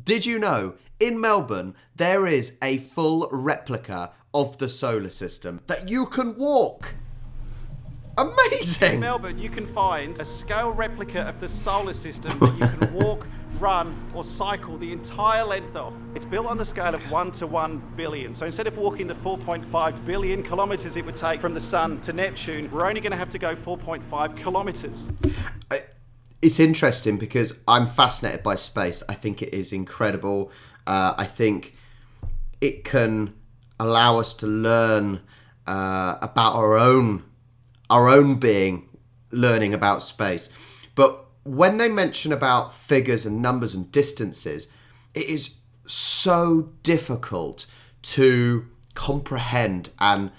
Did you know, in Melbourne, there is a full replica of the solar system that you can walk? Amazing! In Melbourne, you can find a scale replica of the solar system that you can walk, run, or cycle the entire length of. It's built on the scale of 1 to 1 billion. So instead of walking the 4.5 billion kilometres it would take from the Sun to Neptune, we're only going to have to go 4.5 kilometres. It's interesting because I'm fascinated by space. I think it is incredible. I think it can allow us to learn about our own being, learning about space. But when they mention about figures and numbers and distances, it is so difficult to comprehend and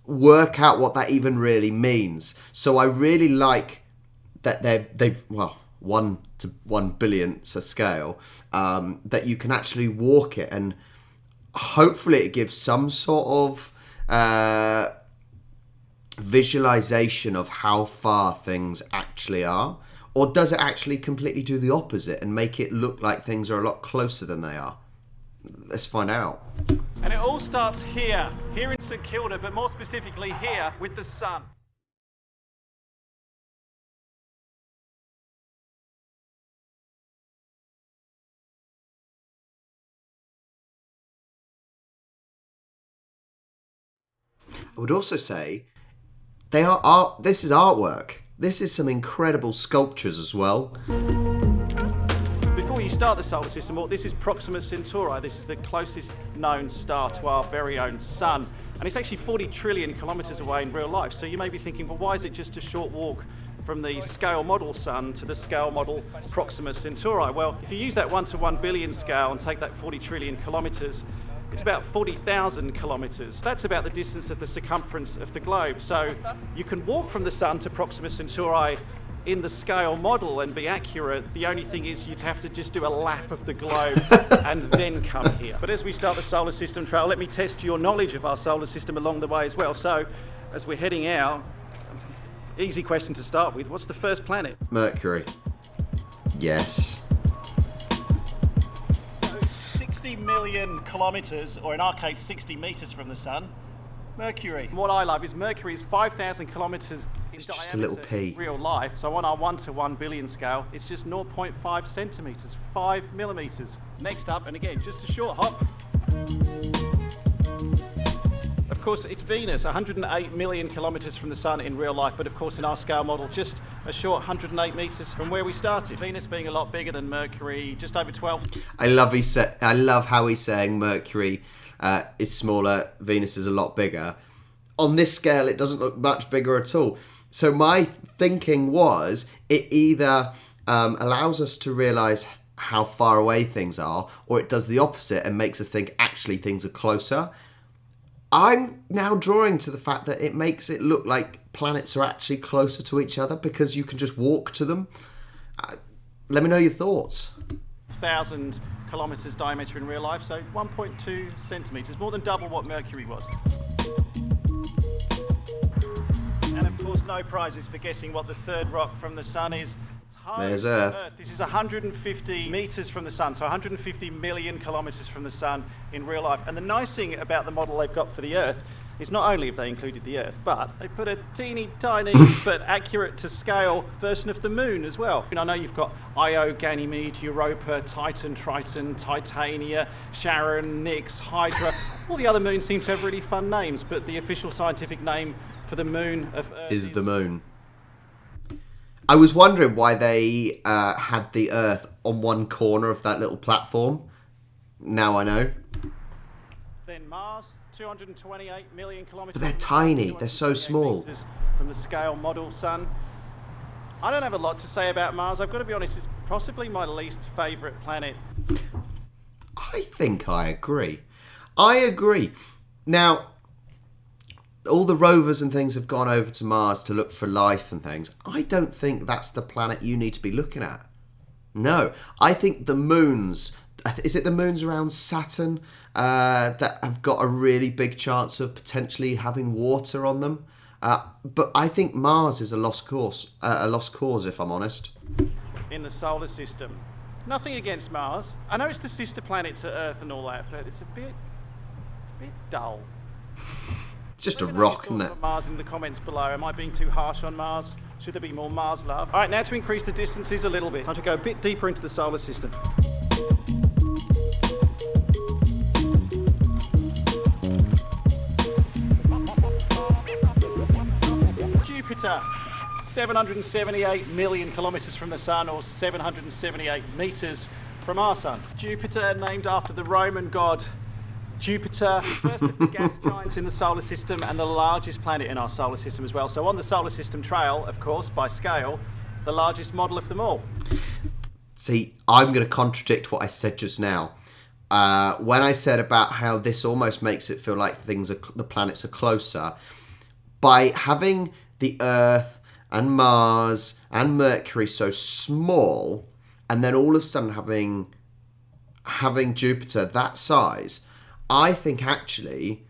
work out what that even really means. So I really like that they've 1 to 1 billionth a scale, that you can actually walk it, and hopefully it gives some sort of visualization of how far things actually are. Or does it actually completely do the opposite and make it look like things are a lot closer than they are? Let's find out. And it all starts here in St Kilda, but more specifically here with the Sun. I would also say they are art. This is artwork. This is some incredible sculptures as well. Before you start the solar system, well, this is Proxima Centauri. This is the closest known star to our very own Sun. And it's actually 40 trillion kilometres away in real life. So you may be thinking, well, why is it just a short walk from the scale model Sun to the scale model Proxima Centauri? Well, if you use that 1 to 1 billion scale and take that 40 trillion kilometres, it's about 40,000 kilometres. That's about the distance of the circumference of the globe. So you can walk from the Sun to Proxima Centauri in the scale model and be accurate. The only thing is you'd have to just do a lap of the globe and then come here. But as we start the solar system trail, let me test your knowledge of our solar system along the way as well. So as we're heading out, easy question to start with, what's the first planet? Mercury. Yes. 60 million kilometres, or in our case 60 metres from the Sun, Mercury. What I love is Mercury is 5,000 kilometres in diameter just a little pea. in real life. So on our 1 to 1 billion scale, it's just 0.5 centimetres, 5 millimetres. Next up, and again, just a short hop. Of course, it's Venus, 108 million kilometres from the Sun in real life, but of course in our scale model, just a short 108 metres from where we started. Venus being a lot bigger than Mercury, just over 12. I love how he's saying Mercury is smaller, Venus is a lot bigger. On this scale, it doesn't look much bigger at all. So my thinking was, it either allows us to realise how far away things are, or it does the opposite and makes us think actually things are closer. I'm now drawing to the fact that it makes it look like planets are actually closer to each other because you can just walk to them. Let me know your thoughts. 1,000 kilometres diameter in real life, so 1.2 centimetres, more than double what Mercury was. And of course, no prizes for guessing what the third rock from the Sun is. There's Earth. This is 150 metres from the Sun, so 150 million kilometres from the Sun in real life. And the nice thing about the model they've got for the Earth is not only have they included the Earth, but they put a teeny tiny but accurate to scale version of the Moon as well. And I know you've got Io, Ganymede, Europa, Titan, Triton, Titania, Charon, Nix, Hydra. All the other moons seem to have really fun names, but the official scientific name for the moon of Earth is the Moon. I was wondering why they had the Earth on one corner of that little platform. Now I know. Then Mars, 228 million kilometres. But they're tiny. They're so small. From the scale model Sun. I don't have a lot to say about Mars. I've got to be honest, it's possibly my least favourite planet. I think I agree. Now, all the rovers and things have gone over to Mars to look for life and things. I don't think that's the planet you need to be looking at. No, I think the moons, is it the moons around Saturn that have got a really big chance of potentially having water on them? But I think Mars is a lost cause if I'm honest. In the solar system, Nothing against Mars. I know it's the sister planet to Earth and all that, but it's a bit dull. It's just a Let me know your rock, thoughts isn't it? on Mars in the comments below. Am I being too harsh on Mars? Should there be more Mars love? All right, now to increase the distances a little bit. Time to go a bit deeper into the solar system. Jupiter, 778 million kilometres from the Sun, or 778 metres from our Sun. Jupiter, named after the Roman god Jupiter, first of the gas giants in the solar system and the largest planet in our solar system as well. So on the solar system trail, of course, by scale, the largest model of them all. See, I'm going to contradict what I said just now. When I said about how this almost makes it feel like the planets are closer, by having the Earth and Mars and Mercury so small, and then all of a sudden having Jupiter that size, I think actually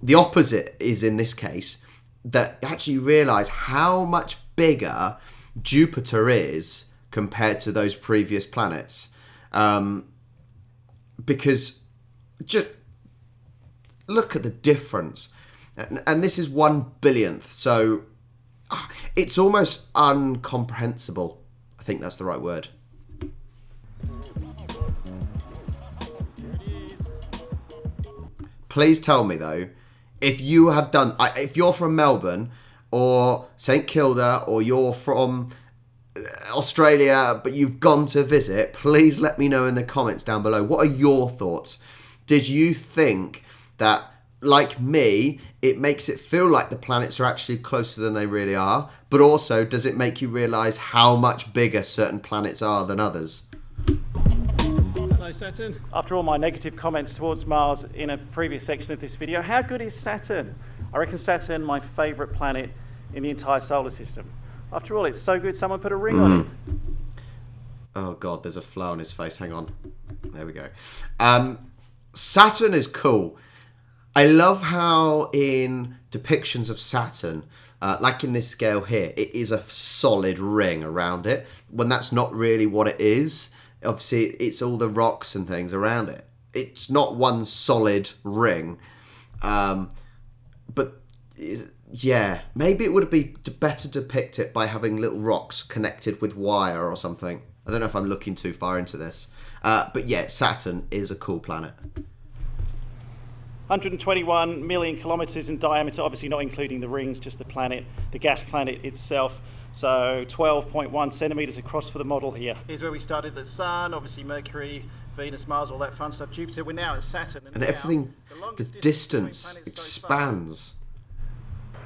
the opposite is in this case, that actually you realise how much bigger Jupiter is compared to those previous planets. Because just look at the difference. And this is 1/1000th, so it's almost incomprehensible. I think that's the right word. Please tell me though, if you're from Melbourne or St Kilda, or you're from Australia but you've gone to visit, please let me know in the comments down below. What are your thoughts? Did you think that, like me, it makes it feel like the planets are actually closer than they really are, but also does it make you realise how much bigger certain planets are than others? Hello Saturn. After all my negative comments towards Mars in a previous section of this video, how good is Saturn? I reckon Saturn my favourite planet in the entire solar system. After all, it's so good someone put a ring on it. Oh god, there's a flow on his face. Hang on. There we go. Saturn is cool. I love how in depictions of Saturn, like in this scale here, it is a solid ring around it, when that's not really what it is. Obviously, it's all the rocks and things around it. It's not one solid ring. But, yeah, maybe it would be better to depict it by having little rocks connected with wire or something. I don't know if I'm looking too far into this. But yeah, Saturn is a cool planet. 121 million kilometres in diameter, obviously not including the rings, just the planet, the gas planet itself. So 12.1 centimetres across for the model here. Here's where we started: the Sun, obviously Mercury, Venus, Mars, all that fun stuff. Jupiter, we're now at Saturn. And everything, the distance expands.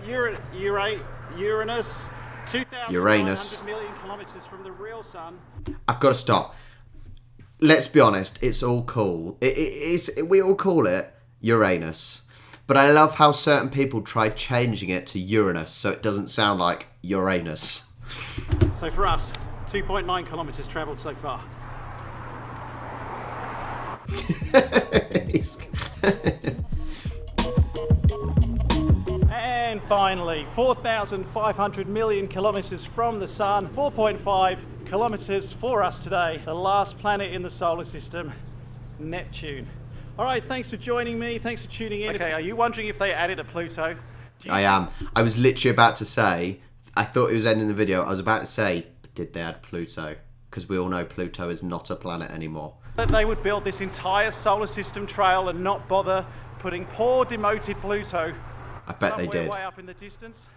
Uranus, 2,900 million kilometres from the real Sun. I've got to stop. Let's be honest, it's all cool. We all call it Uranus. But I love how certain people try changing it to Uranus so it doesn't sound like Uranus. So for us, 2.9 kilometres travelled so far. And finally, 4,500 million kilometres from the Sun, 4.5 kilometres for us today, the last planet in the solar system, Neptune. All right, thanks for joining me. Thanks for tuning in. Okay, are you wondering if they added a Pluto? I am. I was literally about to say, I thought it was ending the video. I was about to say, did they add Pluto? Because we all know Pluto is not a planet anymore. That they would build this entire solar system trail and not bother putting poor demoted Pluto I bet they did. way up in the distance.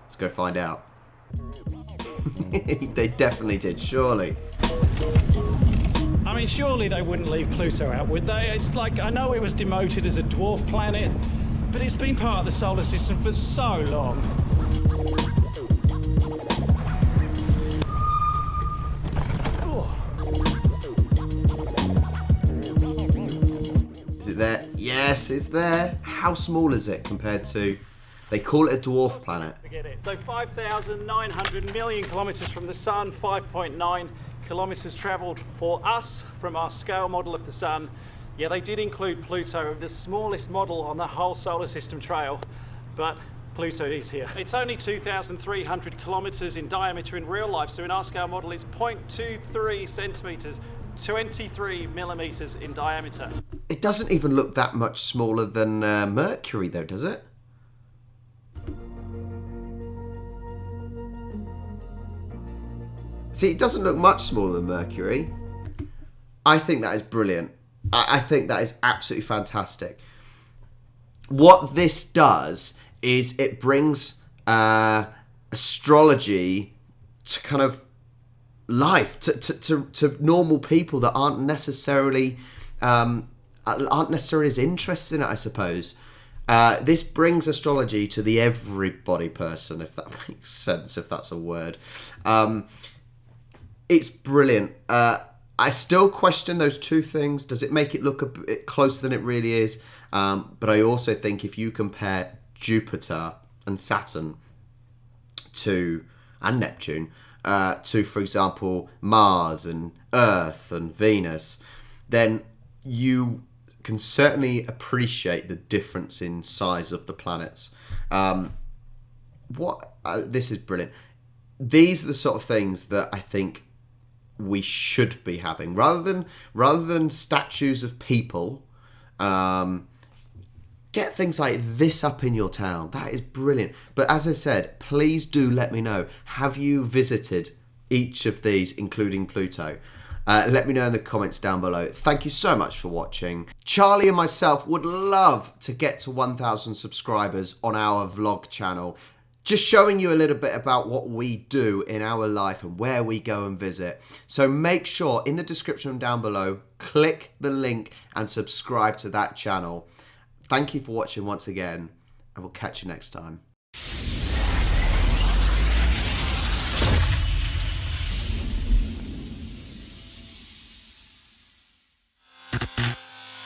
Let's go find out. They definitely did, surely. I mean, surely they wouldn't leave Pluto out, would they? It's like, I know it was demoted as a dwarf planet, but it's been part of the solar system for so long. Is it there? Yes, it's there. How small is it compared to... They call it a dwarf planet. Forget it. So 5,900 million kilometres from the Sun, 5.9 kilometres travelled for us from our scale model of the Sun. Yeah, they did include Pluto, the smallest model on the whole solar system trail, but Pluto is here. It's only 2,300 kilometres in diameter in real life, so in our scale model it's 0.23 centimetres, 23 millimetres in diameter. It doesn't even look that much smaller than Mercury though, does it? See, it doesn't look much smaller than Mercury. I think that is brilliant. I think that is absolutely fantastic. What this does is it brings astrology to kind of life, to normal people that aren't necessarily as interested in it, I suppose. This brings astrology to the everybody person, if that makes sense, if that's a word. It's brilliant. I still question those two things. Does it make it look a bit closer than it really is? But I also think if you compare Jupiter and Saturn and Neptune to, for example, Mars and Earth and Venus, then you can certainly appreciate the difference in size of the planets. This is brilliant. These are the sort of things that I think we should be having, rather than statues of people. Get things like this up in your town. That is brilliant. But as I said, please do let me know. Have you visited each of these, including Pluto? Let me know in the comments down below. Thank you so much for watching. Charlie and myself would love to get to 1,000 subscribers on our vlog channel. Just showing you a little bit about what we do in our life and where we go and visit. So make sure in the description down below, click the link and subscribe to that channel. Thank you for watching once again, and we'll catch you next time.